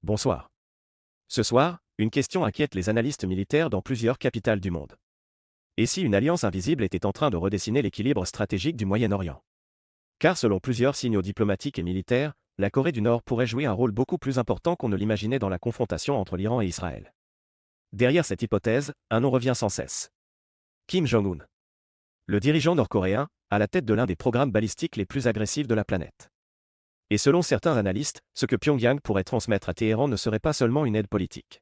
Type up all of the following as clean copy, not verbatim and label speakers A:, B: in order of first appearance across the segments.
A: Bonsoir. Ce soir, une question inquiète les analystes militaires dans plusieurs capitales du monde. Et si une alliance invisible était en train de redessiner l'équilibre stratégique du Moyen-Orient? Car selon plusieurs signaux diplomatiques et militaires, la Corée du Nord pourrait jouer un rôle beaucoup plus important qu'on ne l'imaginait dans la confrontation entre l'Iran et Israël. Derrière cette hypothèse, un nom revient sans cesse. Kim Jong-un. Le dirigeant nord-coréen, à la tête de l'un des programmes balistiques les plus agressifs de la planète. Et selon certains analystes, ce que Pyongyang pourrait transmettre à Téhéran ne serait pas seulement une aide politique.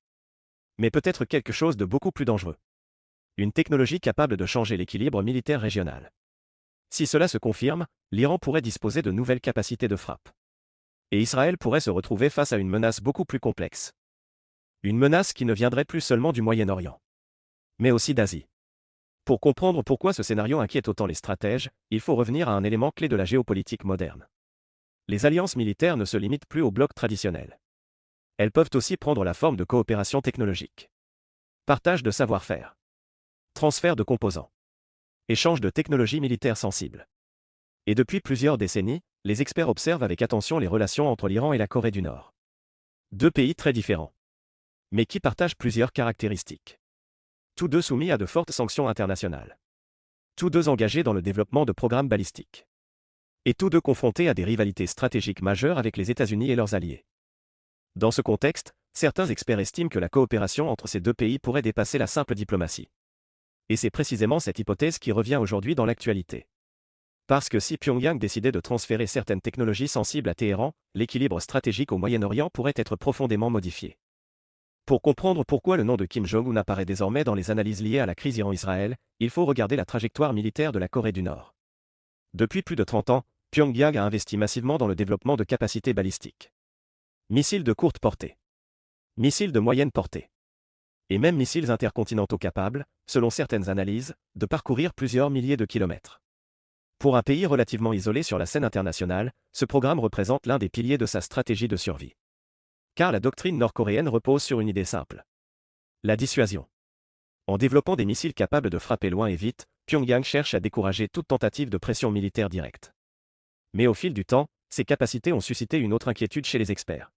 A: Mais peut-être quelque chose de beaucoup plus dangereux. Une technologie capable de changer l'équilibre militaire régional. Si cela se confirme, l'Iran pourrait disposer de nouvelles capacités de frappe. Et Israël pourrait se retrouver face à une menace beaucoup plus complexe. Une menace qui ne viendrait plus seulement du Moyen-Orient, mais aussi d'Asie. Pour comprendre pourquoi ce scénario inquiète autant les stratèges, il faut revenir à un élément clé de la géopolitique moderne. Les alliances militaires ne se limitent plus aux blocs traditionnels. Elles peuvent aussi prendre la forme de coopération technologique. Partage de savoir-faire. Transfert de composants. Échange de technologies militaires sensibles. Et depuis plusieurs décennies, les experts observent avec attention les relations entre l'Iran et la Corée du Nord. Deux pays très différents, mais qui partagent plusieurs caractéristiques. Tous deux soumis à de fortes sanctions internationales. Tous deux engagés dans le développement de programmes balistiques. Et tous deux confrontés à des rivalités stratégiques majeures avec les États-Unis et leurs alliés. Dans ce contexte, certains experts estiment que la coopération entre ces deux pays pourrait dépasser la simple diplomatie. Et c'est précisément cette hypothèse qui revient aujourd'hui dans l'actualité. Parce que si Pyongyang décidait de transférer certaines technologies sensibles à Téhéran, l'équilibre stratégique au Moyen-Orient pourrait être profondément modifié. Pour comprendre pourquoi le nom de Kim Jong-un apparaît désormais dans les analyses liées à la crise Iran-Israël, il faut regarder la trajectoire militaire de la Corée du Nord. Depuis plus de 30 ans, Pyongyang a investi massivement dans le développement de capacités balistiques. Missiles de courte portée. Missiles de moyenne portée. Et même missiles intercontinentaux capables, selon certaines analyses, de parcourir plusieurs milliers de kilomètres. Pour un pays relativement isolé sur la scène internationale, ce programme représente l'un des piliers de sa stratégie de survie. Car la doctrine nord-coréenne repose sur une idée simple. La dissuasion. En développant des missiles capables de frapper loin et vite, Pyongyang cherche à décourager toute tentative de pression militaire directe. Mais au fil du temps, ces capacités ont suscité une autre inquiétude chez les experts.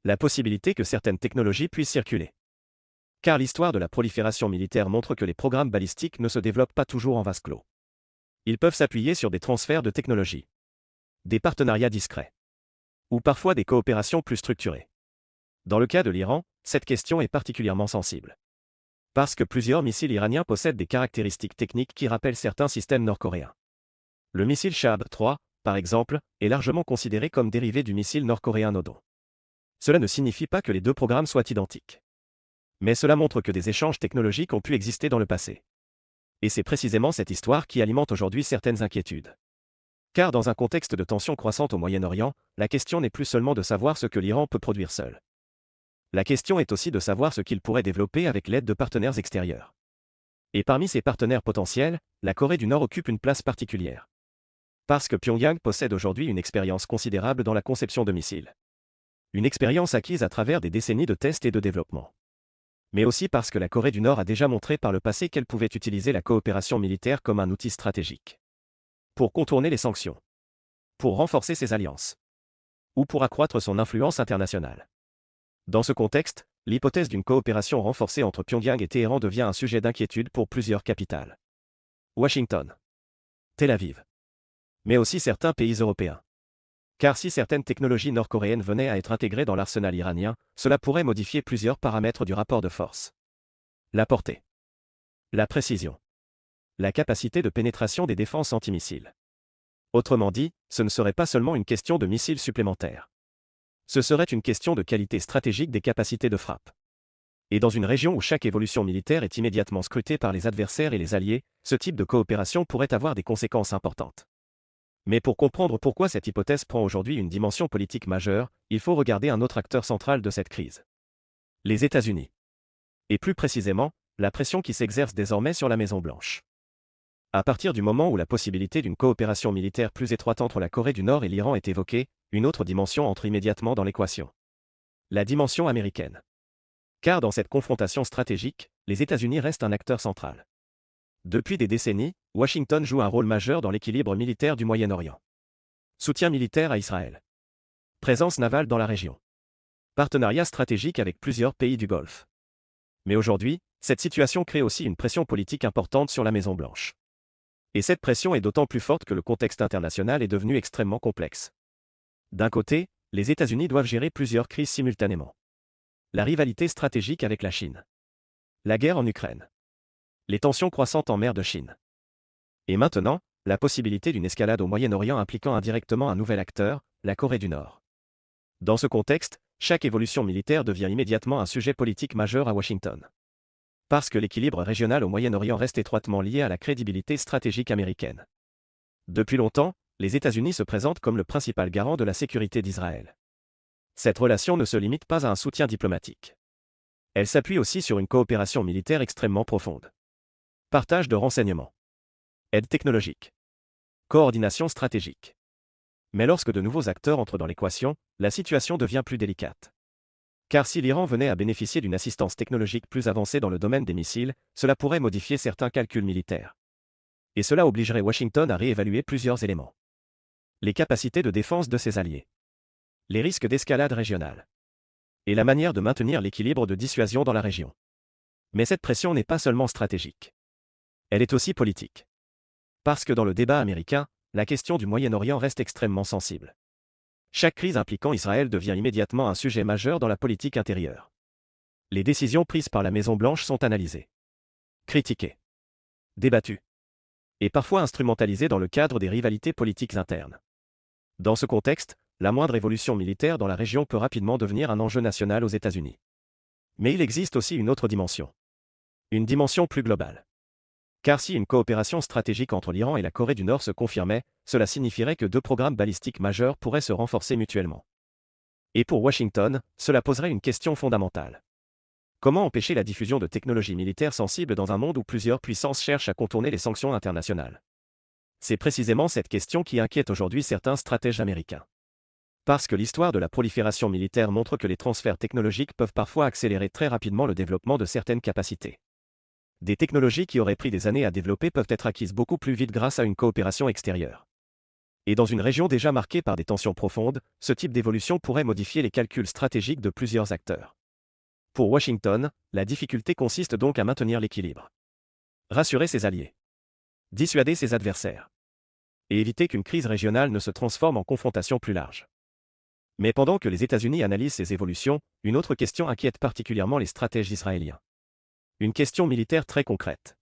A: La possibilité que certaines technologies puissent circuler. Car l'histoire de la prolifération militaire montre que les programmes balistiques ne se développent pas toujours en vase clos. Ils peuvent s'appuyer sur des transferts de technologies, des partenariats discrets, ou parfois des coopérations plus structurées. Dans le cas de l'Iran, cette question est particulièrement sensible. Parce que plusieurs missiles iraniens possèdent des caractéristiques techniques qui rappellent certains systèmes nord-coréens. Le missile Shahab-3, par exemple, est largement considéré comme dérivé du missile nord-coréen Nodon. Cela ne signifie pas que les deux programmes soient identiques. Mais cela montre que des échanges technologiques ont pu exister dans le passé. Et c'est précisément cette histoire qui alimente aujourd'hui certaines inquiétudes. Car dans un contexte de tensions croissantes au Moyen-Orient, la question n'est plus seulement de savoir ce que l'Iran peut produire seul. La question est aussi de savoir ce qu'il pourrait développer avec l'aide de partenaires extérieurs. Et parmi ces partenaires potentiels, la Corée du Nord occupe une place particulière. Parce que Pyongyang possède aujourd'hui une expérience considérable dans la conception de missiles. Une expérience acquise à travers des décennies de tests et de développement. Mais aussi parce que la Corée du Nord a déjà montré par le passé qu'elle pouvait utiliser la coopération militaire comme un outil stratégique. Pour contourner les sanctions. Pour renforcer ses alliances. Ou pour accroître son influence internationale. Dans ce contexte, l'hypothèse d'une coopération renforcée entre Pyongyang et Téhéran devient un sujet d'inquiétude pour plusieurs capitales. Washington. Tel Aviv. Mais aussi certains pays européens. Car si certaines technologies nord-coréennes venaient à être intégrées dans l'arsenal iranien, cela pourrait modifier plusieurs paramètres du rapport de force. La portée. La précision. La capacité de pénétration des défenses antimissiles. Autrement dit, ce ne serait pas seulement une question de missiles supplémentaires. Ce serait une question de qualité stratégique des capacités de frappe. Et dans une région où chaque évolution militaire est immédiatement scrutée par les adversaires et les alliés, ce type de coopération pourrait avoir des conséquences importantes. Mais pour comprendre pourquoi cette hypothèse prend aujourd'hui une dimension politique majeure, il faut regarder un autre acteur central de cette crise. Les États-Unis. Et plus précisément, la pression qui s'exerce désormais sur la Maison-Blanche. À partir du moment où la possibilité d'une coopération militaire plus étroite entre la Corée du Nord et l'Iran est évoquée, une autre dimension entre immédiatement dans l'équation. La dimension américaine. Car dans cette confrontation stratégique, les États-Unis restent un acteur central. Depuis des décennies, Washington joue un rôle majeur dans l'équilibre militaire du Moyen-Orient. Soutien militaire à Israël. Présence navale dans la région. partenariat stratégique avec plusieurs pays du Golfe. Mais aujourd'hui, cette situation crée aussi une pression politique importante sur la Maison-Blanche. Et cette pression est d'autant plus forte que le contexte international est devenu extrêmement complexe. D'un côté, les États-Unis doivent gérer plusieurs crises simultanément. La rivalité stratégique avec la Chine. La guerre en Ukraine. Les tensions croissantes en mer de Chine. Et maintenant, la possibilité d'une escalade au Moyen-Orient impliquant indirectement un nouvel acteur, la Corée du Nord. Dans ce contexte, chaque évolution militaire devient immédiatement un sujet politique majeur à Washington. Parce que l'équilibre régional au Moyen-Orient reste étroitement lié à la crédibilité stratégique américaine. Depuis longtemps, les États-Unis se présentent comme le principal garant de la sécurité d'Israël. Cette relation ne se limite pas à un soutien diplomatique. Elle s'appuie aussi sur une coopération militaire extrêmement profonde. Partage de renseignements. Aide technologique. Coordination stratégique. Mais lorsque de nouveaux acteurs entrent dans l'équation, la situation devient plus délicate. Car si l'Iran venait à bénéficier d'une assistance technologique plus avancée dans le domaine des missiles, cela pourrait modifier certains calculs militaires. Et cela obligerait Washington à réévaluer plusieurs éléments. Les capacités de défense de ses alliés. Les risques d'escalade régionale. Et la manière de maintenir l'équilibre de dissuasion dans la région. Mais cette pression n'est pas seulement stratégique. Elle est aussi politique. Parce que dans le débat américain, la question du Moyen-Orient reste extrêmement sensible. Chaque crise impliquant Israël devient immédiatement un sujet majeur dans la politique intérieure. Les décisions prises par la Maison-Blanche sont analysées, critiquées, débattues, et parfois instrumentalisées dans le cadre des rivalités politiques internes. Dans ce contexte, la moindre évolution militaire dans la région peut rapidement devenir un enjeu national aux États-Unis. Mais il existe aussi une autre dimension. Une dimension plus globale. Car si une coopération stratégique entre l'Iran et la Corée du Nord se confirmait, cela signifierait que deux programmes balistiques majeurs pourraient se renforcer mutuellement. Et pour Washington, cela poserait une question fondamentale. Comment empêcher la diffusion de technologies militaires sensibles dans un monde où plusieurs puissances cherchent à contourner les sanctions internationales? C'est précisément cette question qui inquiète aujourd'hui certains stratèges américains. Parce que l'histoire de la prolifération militaire montre que les transferts technologiques peuvent parfois accélérer très rapidement le développement de certaines capacités. Des technologies qui auraient pris des années à développer peuvent être acquises beaucoup plus vite grâce à une coopération extérieure. Et dans une région déjà marquée par des tensions profondes, ce type d'évolution pourrait modifier les calculs stratégiques de plusieurs acteurs. Pour Washington, la difficulté consiste donc à maintenir l'équilibre. Rassurer ses alliés. Dissuader ses adversaires. Et éviter qu'une crise régionale ne se transforme en confrontation plus large. Mais pendant que les États-Unis analysent ces évolutions, une autre question inquiète particulièrement les stratèges israéliens. Une question militaire très concrète.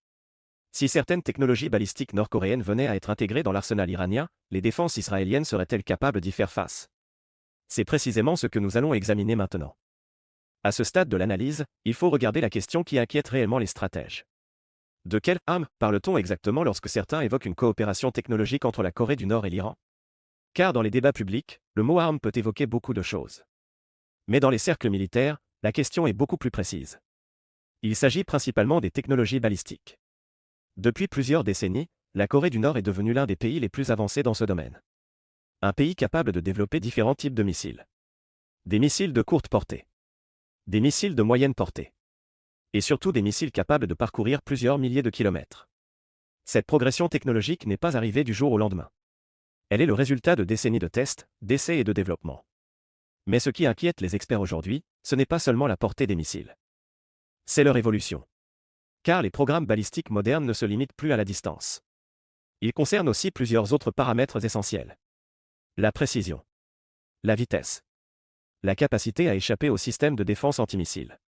A: Si certaines technologies balistiques nord-coréennes venaient à être intégrées dans l'arsenal iranien, les défenses israéliennes seraient-elles capables d'y faire face? C'est précisément ce que nous allons examiner maintenant. À ce stade de l'analyse, il faut regarder la question qui inquiète réellement les stratèges. De quelles armes parle-t-on exactement lorsque certains évoquent une coopération technologique entre la Corée du Nord et l'Iran? Car dans les débats publics, le mot arme peut évoquer beaucoup de choses. Mais dans les cercles militaires, la question est beaucoup plus précise. Il s'agit principalement des technologies balistiques. Depuis plusieurs décennies, la Corée du Nord est devenue l'un des pays les plus avancés dans ce domaine. Un pays capable de développer différents types de missiles. Des missiles de courte portée. Des missiles de moyenne portée. Et surtout des missiles capables de parcourir plusieurs milliers de kilomètres. Cette progression technologique n'est pas arrivée du jour au lendemain. Elle est le résultat de décennies de tests, d'essais et de développement. Mais ce qui inquiète les experts aujourd'hui, ce n'est pas seulement la portée des missiles. C'est leur évolution. Car les programmes balistiques modernes ne se limitent plus à la distance. Ils concernent aussi plusieurs autres paramètres essentiels. La précision. La vitesse. La capacité à échapper au système de défense antimissile.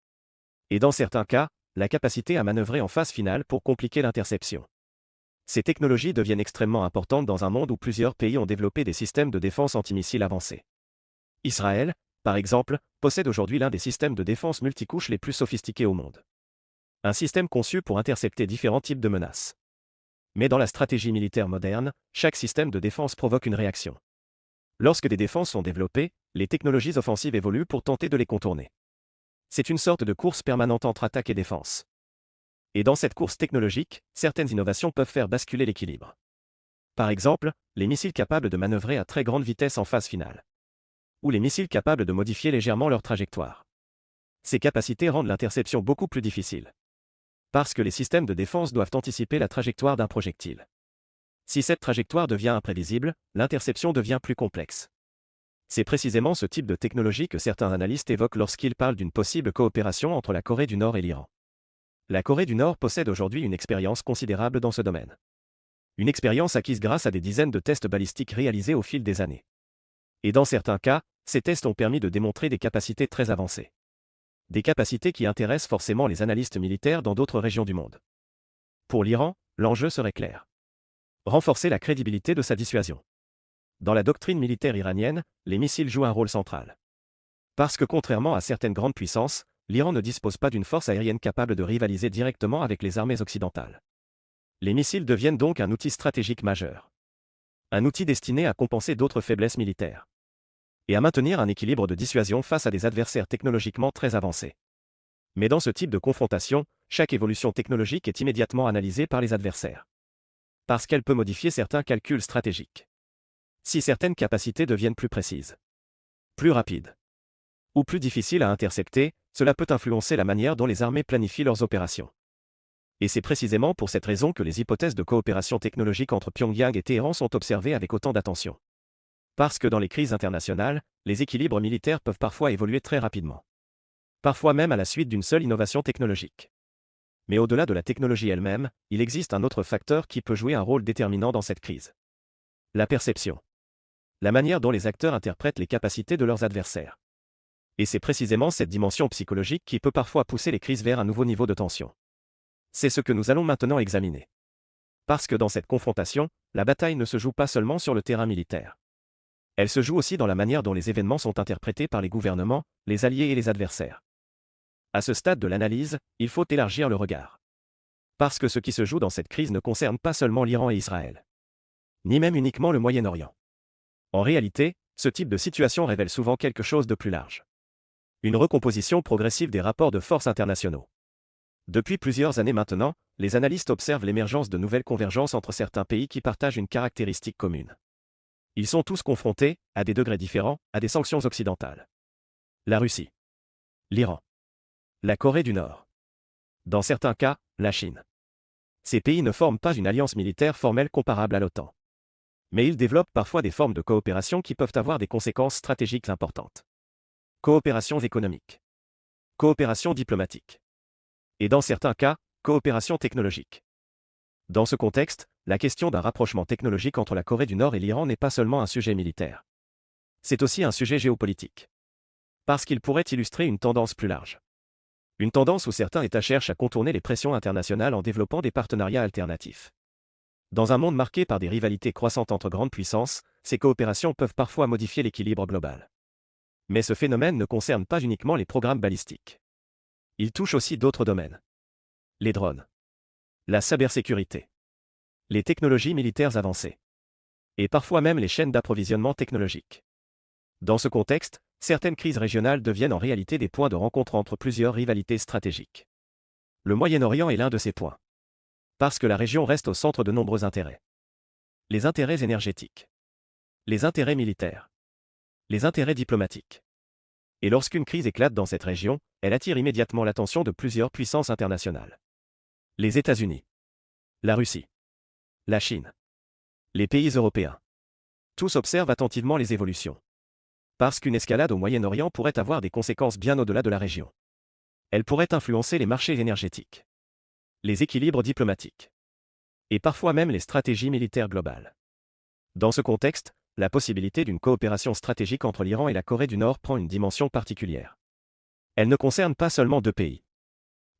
A: Et dans certains cas, la capacité à manœuvrer en phase finale pour compliquer l'interception. Ces technologies deviennent extrêmement importantes dans un monde où plusieurs pays ont développé des systèmes de défense antimissiles avancés. Israël, par exemple, possède aujourd'hui l'un des systèmes de défense multicouches les plus sophistiqués au monde. Un système conçu pour intercepter différents types de menaces. Mais dans la stratégie militaire moderne, chaque système de défense provoque une réaction. Lorsque des défenses sont développées, les technologies offensives évoluent pour tenter de les contourner. C'est une sorte de course permanente entre attaque et défense. Et dans cette course technologique, certaines innovations peuvent faire basculer l'équilibre. Par exemple, les missiles capables de manœuvrer à très grande vitesse en phase finale. Ou les missiles capables de modifier légèrement leur trajectoire. Ces capacités rendent l'interception beaucoup plus difficile. Parce que les systèmes de défense doivent anticiper la trajectoire d'un projectile. Si cette trajectoire devient imprévisible, l'interception devient plus complexe. C'est précisément ce type de technologie que certains analystes évoquent lorsqu'ils parlent d'une possible coopération entre la Corée du Nord et l'Iran. La Corée du Nord possède aujourd'hui une expérience considérable dans ce domaine. Une expérience acquise grâce à des dizaines de tests balistiques réalisés au fil des années. Et dans certains cas, ces tests ont permis de démontrer des capacités très avancées. Des capacités qui intéressent forcément les analystes militaires dans d'autres régions du monde. Pour l'Iran, l'enjeu serait clair. Renforcer la crédibilité de sa dissuasion. Dans la doctrine militaire iranienne, les missiles jouent un rôle central. Parce que contrairement à certaines grandes puissances, l'Iran ne dispose pas d'une force aérienne capable de rivaliser directement avec les armées occidentales. Les missiles deviennent donc un outil stratégique majeur. Un outil destiné à compenser d'autres faiblesses militaires. Et à maintenir un équilibre de dissuasion face à des adversaires technologiquement très avancés. Mais dans ce type de confrontation, chaque évolution technologique est immédiatement analysée par les adversaires. Parce qu'elle peut modifier certains calculs stratégiques. Si certaines capacités deviennent plus précises, plus rapides, ou plus difficiles à intercepter, cela peut influencer la manière dont les armées planifient leurs opérations. Et c'est précisément pour cette raison que les hypothèses de coopération technologique entre Pyongyang et Téhéran sont observées avec autant d'attention. Parce que dans les crises internationales, les équilibres militaires peuvent parfois évoluer très rapidement. Parfois même à la suite d'une seule innovation technologique. Mais au-delà de la technologie elle-même, il existe un autre facteur qui peut jouer un rôle déterminant dans cette crise. La perception. La manière dont les acteurs interprètent les capacités de leurs adversaires. Et c'est précisément cette dimension psychologique qui peut parfois pousser les crises vers un nouveau niveau de tension. C'est ce que nous allons maintenant examiner. Parce que dans cette confrontation, la bataille ne se joue pas seulement sur le terrain militaire. Elle se joue aussi dans la manière dont les événements sont interprétés par les gouvernements, les alliés et les adversaires. À ce stade de l'analyse, il faut élargir le regard. Parce que ce qui se joue dans cette crise ne concerne pas seulement l'Iran et Israël. Ni même uniquement le Moyen-Orient. En réalité, ce type de situation révèle souvent quelque chose de plus large. Une recomposition progressive des rapports de force internationaux. Depuis plusieurs années maintenant, les analystes observent l'émergence de nouvelles convergences entre certains pays qui partagent une caractéristique commune. Ils sont tous confrontés, à des degrés différents, à des sanctions occidentales. La Russie. L'Iran. La Corée du Nord. Dans certains cas, la Chine. Ces pays ne forment pas une alliance militaire formelle comparable à l'OTAN. Mais ils développent parfois des formes de coopération qui peuvent avoir des conséquences stratégiques importantes. Coopération économique. Coopération diplomatique. Et dans certains cas, coopération technologique. Dans ce contexte, la question d'un rapprochement technologique entre la Corée du Nord et l'Iran n'est pas seulement un sujet militaire. C'est aussi un sujet géopolitique. Parce qu'il pourrait illustrer une tendance plus large. Une tendance où certains États cherchent à contourner les pressions internationales en développant des partenariats alternatifs. Dans un monde marqué par des rivalités croissantes entre grandes puissances, ces coopérations peuvent parfois modifier l'équilibre global. Mais ce phénomène ne concerne pas uniquement les programmes balistiques. Il touche aussi d'autres domaines. Les drones. La cybersécurité. Les technologies militaires avancées. Et parfois même les chaînes d'approvisionnement technologiques. Dans ce contexte, certaines crises régionales deviennent en réalité des points de rencontre entre plusieurs rivalités stratégiques. Le Moyen-Orient est l'un de ces points. Parce que la région reste au centre de nombreux intérêts. Les intérêts énergétiques. Les intérêts militaires. Les intérêts diplomatiques. Et lorsqu'une crise éclate dans cette région, elle attire immédiatement l'attention de plusieurs puissances internationales. Les États-Unis. La Russie. La Chine. Les pays européens. Tous observent attentivement les évolutions. Parce qu'une escalade au Moyen-Orient pourrait avoir des conséquences bien au-delà de la région. Elle pourrait influencer les marchés énergétiques. Les équilibres diplomatiques. Et parfois même les stratégies militaires globales. Dans ce contexte, la possibilité d'une coopération stratégique entre l'Iran et la Corée du Nord prend une dimension particulière. Elle ne concerne pas seulement deux pays.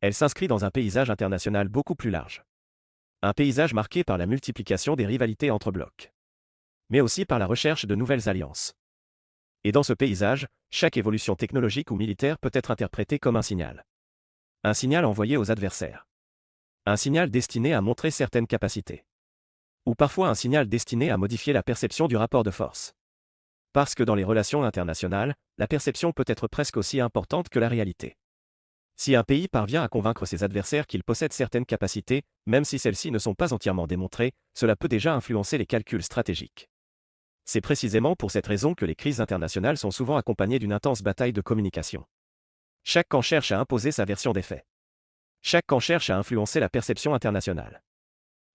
A: Elle s'inscrit dans un paysage international beaucoup plus large. Un paysage marqué par la multiplication des rivalités entre blocs. Mais aussi par la recherche de nouvelles alliances. Et dans ce paysage, chaque évolution technologique ou militaire peut être interprétée comme un signal. Un signal envoyé aux adversaires. Un signal destiné à montrer certaines capacités. Ou parfois un signal destiné à modifier la perception du rapport de force. Parce que dans les relations internationales, la perception peut être presque aussi importante que la réalité. Si un pays parvient à convaincre ses adversaires qu'il possède certaines capacités, même si celles-ci ne sont pas entièrement démontrées, cela peut déjà influencer les calculs stratégiques. C'est précisément pour cette raison que les crises internationales sont souvent accompagnées d'une intense bataille de communication. Chaque camp cherche à imposer sa version des faits. Chaque camp cherche à influencer la perception internationale.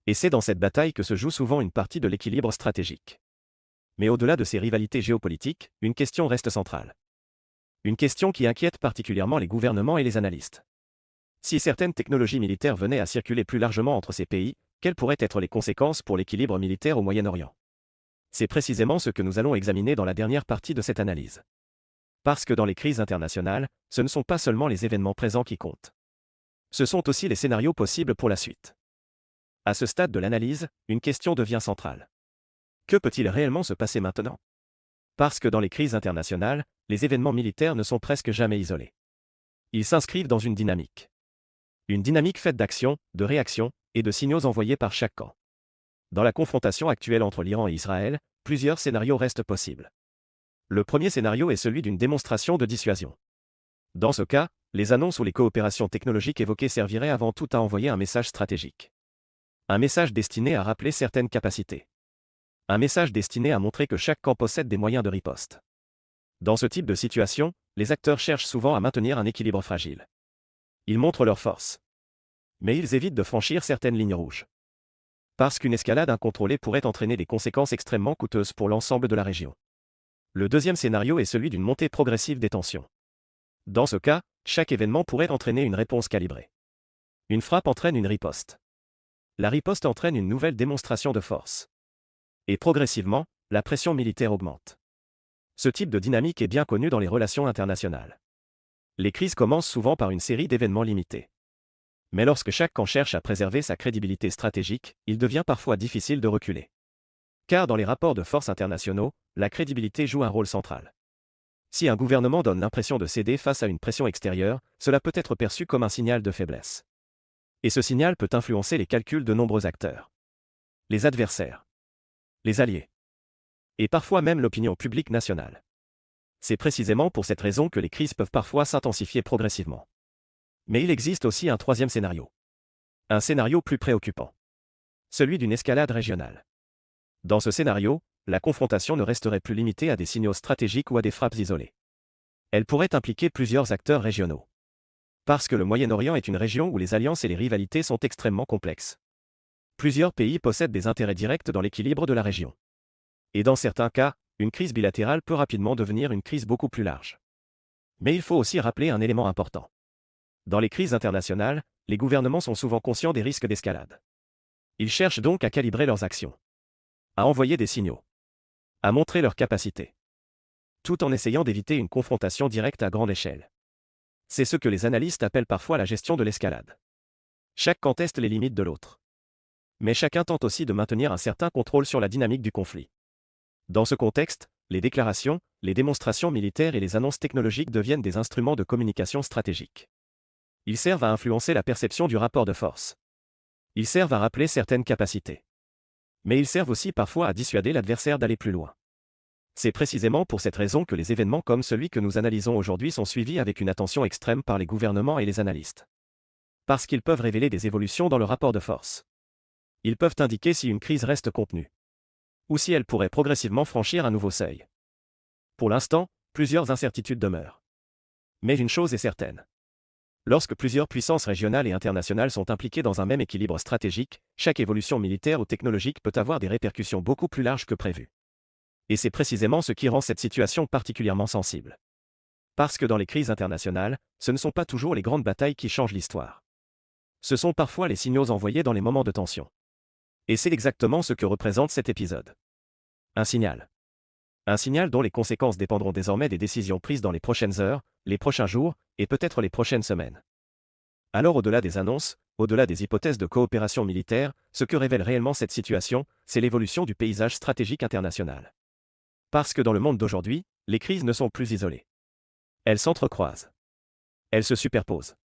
A: Et c'est dans cette bataille que se joue souvent une partie de l'équilibre stratégique. Mais au-delà de ces rivalités géopolitiques, une question reste centrale. Une question qui inquiète particulièrement les gouvernements et les analystes. Si certaines technologies militaires venaient à circuler plus largement entre ces pays, quelles pourraient être les conséquences pour l'équilibre militaire au Moyen-Orient? C'est précisément ce que nous allons examiner dans la dernière partie de cette analyse. Parce que dans les crises internationales, ce ne sont pas seulement les événements présents qui comptent. Ce sont aussi les scénarios possibles pour la suite. À ce stade de l'analyse, une question devient centrale. Que peut-il réellement se passer maintenant? Parce que dans les crises internationales, les événements militaires ne sont presque jamais isolés. Ils s'inscrivent dans une dynamique. Une dynamique faite d'actions, de réactions et de signaux envoyés par chaque camp. Dans la confrontation actuelle entre l'Iran et Israël, plusieurs scénarios restent possibles. Le premier scénario est celui d'une démonstration de dissuasion. Dans ce cas, les annonces ou les coopérations technologiques évoquées serviraient avant tout à envoyer un message stratégique. Un message destiné à rappeler certaines capacités. Un message destiné à montrer que chaque camp possède des moyens de riposte. Dans ce type de situation, les acteurs cherchent souvent à maintenir un équilibre fragile. Ils montrent leur force. Mais ils évitent de franchir certaines lignes rouges. Parce qu'une escalade incontrôlée pourrait entraîner des conséquences extrêmement coûteuses pour l'ensemble de la région. Le deuxième scénario est celui d'une montée progressive des tensions. Dans ce cas, chaque événement pourrait entraîner une réponse calibrée. Une frappe entraîne une riposte. La riposte entraîne une nouvelle démonstration de force. Et progressivement, la pression militaire augmente. Ce type de dynamique est bien connu dans les relations internationales. Les crises commencent souvent par une série d'événements limités. Mais lorsque chaque camp cherche à préserver sa crédibilité stratégique, il devient parfois difficile de reculer. Car dans les rapports de force internationaux, la crédibilité joue un rôle central. Si un gouvernement donne l'impression de céder face à une pression extérieure, cela peut être perçu comme un signal de faiblesse. Et ce signal peut influencer les calculs de nombreux acteurs. Les adversaires. Les alliés. Et parfois même l'opinion publique nationale. C'est précisément pour cette raison que les crises peuvent parfois s'intensifier progressivement. Mais il existe aussi un troisième scénario. Un scénario plus préoccupant. Celui d'une escalade régionale. Dans ce scénario, la confrontation ne resterait plus limitée à des signaux stratégiques ou à des frappes isolées. Elle pourrait impliquer plusieurs acteurs régionaux. Parce que le Moyen-Orient est une région où les alliances et les rivalités sont extrêmement complexes. Plusieurs pays possèdent des intérêts directs dans l'équilibre de la région. Et dans certains cas, une crise bilatérale peut rapidement devenir une crise beaucoup plus large. Mais il faut aussi rappeler un élément important. Dans les crises internationales, les gouvernements sont souvent conscients des risques d'escalade. Ils cherchent donc à calibrer leurs actions. À envoyer des signaux. À montrer leurs capacités. Tout en essayant d'éviter une confrontation directe à grande échelle. C'est ce que les analystes appellent parfois la gestion de l'escalade. Chaque camp teste les limites de l'autre. Mais chacun tente aussi de maintenir un certain contrôle sur la dynamique du conflit. Dans ce contexte, les déclarations, les démonstrations militaires et les annonces technologiques deviennent des instruments de communication stratégique. Ils servent à influencer la perception du rapport de force. Ils servent à rappeler certaines capacités. Mais ils servent aussi parfois à dissuader l'adversaire d'aller plus loin. C'est précisément pour cette raison que les événements comme celui que nous analysons aujourd'hui sont suivis avec une attention extrême par les gouvernements et les analystes. Parce qu'ils peuvent révéler des évolutions dans le rapport de force. Ils peuvent indiquer si une crise reste contenue. Ou si elle pourrait progressivement franchir un nouveau seuil. Pour l'instant, plusieurs incertitudes demeurent. Mais une chose est certaine. Lorsque plusieurs puissances régionales et internationales sont impliquées dans un même équilibre stratégique, chaque évolution militaire ou technologique peut avoir des répercussions beaucoup plus larges que prévu. Et c'est précisément ce qui rend cette situation particulièrement sensible. Parce que dans les crises internationales, ce ne sont pas toujours les grandes batailles qui changent l'histoire. Ce sont parfois les signaux envoyés dans les moments de tension. Et c'est exactement ce que représente cet épisode. Un signal. Un signal dont les conséquences dépendront désormais des décisions prises dans les prochaines heures, les prochains jours, et peut-être les prochaines semaines. Alors au-delà des annonces, au-delà des hypothèses de coopération militaire, ce que révèle réellement cette situation, c'est l'évolution du paysage stratégique international. Parce que dans le monde d'aujourd'hui, les crises ne sont plus isolées. Elles s'entrecroisent. Elles se superposent.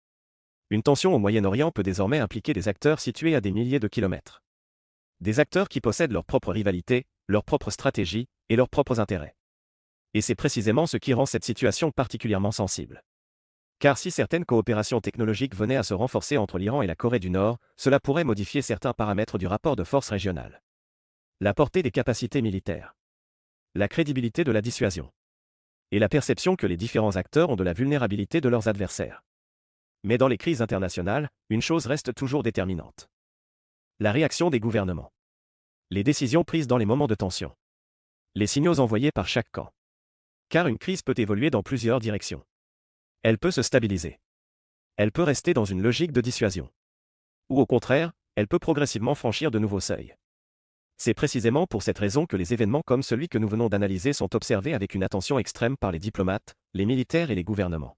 A: Une tension au Moyen-Orient peut désormais impliquer des acteurs situés à des milliers de kilomètres. Des acteurs qui possèdent leur propre rivalité, leur propre stratégie, et leurs propres intérêts. Et c'est précisément ce qui rend cette situation particulièrement sensible. Car si certaines coopérations technologiques venaient à se renforcer entre l'Iran et la Corée du Nord, cela pourrait modifier certains paramètres du rapport de force régional. La portée des capacités militaires. La crédibilité de la dissuasion. Et la perception que les différents acteurs ont de la vulnérabilité de leurs adversaires. Mais dans les crises internationales, une chose reste toujours déterminante. La réaction des gouvernements. Les décisions prises dans les moments de tension. Les signaux envoyés par chaque camp. Car une crise peut évoluer dans plusieurs directions. Elle peut se stabiliser. Elle peut rester dans une logique de dissuasion. Ou au contraire, elle peut progressivement franchir de nouveaux seuils. C'est précisément pour cette raison que les événements comme celui que nous venons d'analyser sont observés avec une attention extrême par les diplomates, les militaires et les gouvernements.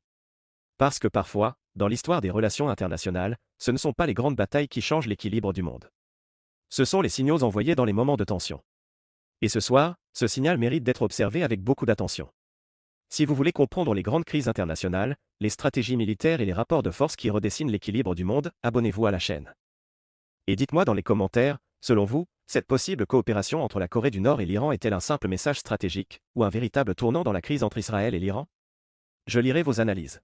A: Parce que parfois, dans l'histoire des relations internationales, ce ne sont pas les grandes batailles qui changent l'équilibre du monde. Ce sont les signaux envoyés dans les moments de tension. Et ce soir, ce signal mérite d'être observé avec beaucoup d'attention. Si vous voulez comprendre les grandes crises internationales, les stratégies militaires et les rapports de force qui redessinent l'équilibre du monde, abonnez-vous à la chaîne. Et dites-moi dans les commentaires, selon vous, cette possible coopération entre la Corée du Nord et l'Iran est-elle un simple message stratégique, ou un véritable tournant dans la crise entre Israël et l'Iran? Je lirai vos analyses.